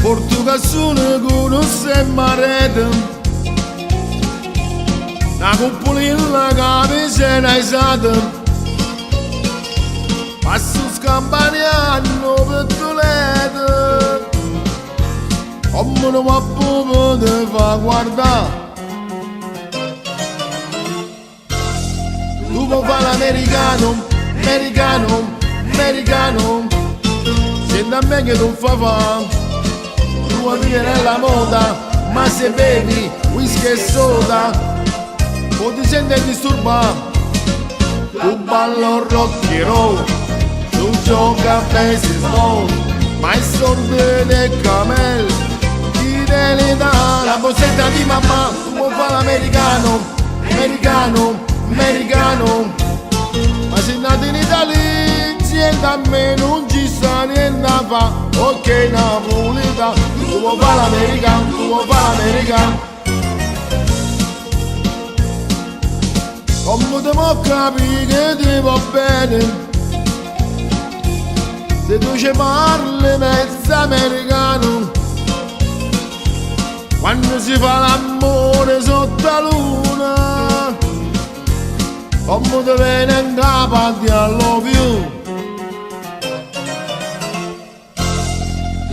Portugassone conosce marete, una cuppolilla che vicina esata, passo scampaniano per Toledo, come non va poter fa guardare. Tu puoi fare l'americano, americano, americano, senti a me che tu fa. Tu vuoi vivere nella moda, ma se bevi whisky e soda o ti senti disturbato. Tu ballo rock and roll, tu gioca a baseball, ma i soldi del camel ti devi dare. La borsetta di mamma, tu vuoi fare l'americano, americano, americano, ma se nato in Italia a me non ci sta niente da fa. Ok napolitano, tu vuoi fare l'americano, tu vuoi fare l'americano. Come ti può capire che ti va bene se tu ci parli mezzo americano? Quando si fa l'amore sotto la luna, come ti viene in capo a dire I love you?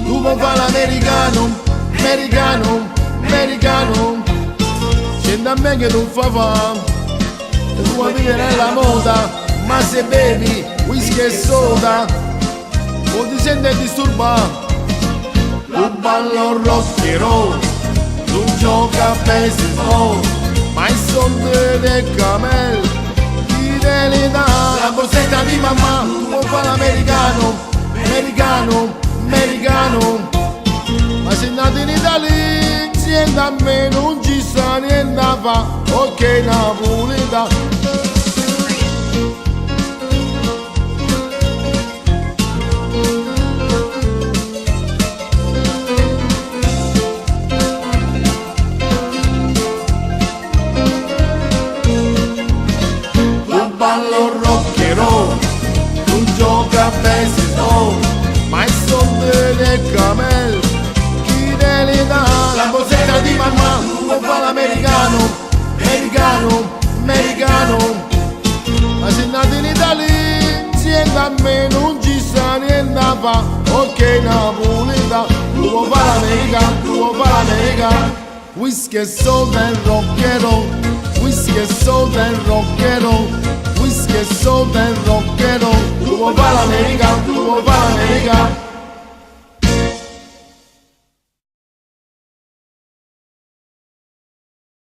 Tu vuoi fare l'americano, americano, americano, senti a me che tu fa. Tu vuoi vivere nella moda, ma se bevi whisky e soda o ti senti disturbato. Tu ballo rock and roll, tu gioca a baseball, ma i soldi del camel ti devi dare. La borsetta di mamma, tu vuoi fare l'americano, americano, americano, ma se nato in Italia insieme a me non ci sta niente da fa. Ok napolitano. Tu ballo rock and roll, tu gioca a baseball, ma i soldi del camel chi te li dà? La borsetta di mamma, tu vuoi fare l'americano, americano, americano, ma se nato in Italia insieme a me non ci sta niente da fa. Ok napolitano, tu vuoi fare l'americano, tu vuoi fare l'americano. Whisky e soda e rock and roll, whisky e soda e rock and roll, whisky e soda e rock and roll. Tu vuoi fare l'americano, tu vuoi fare l'americano.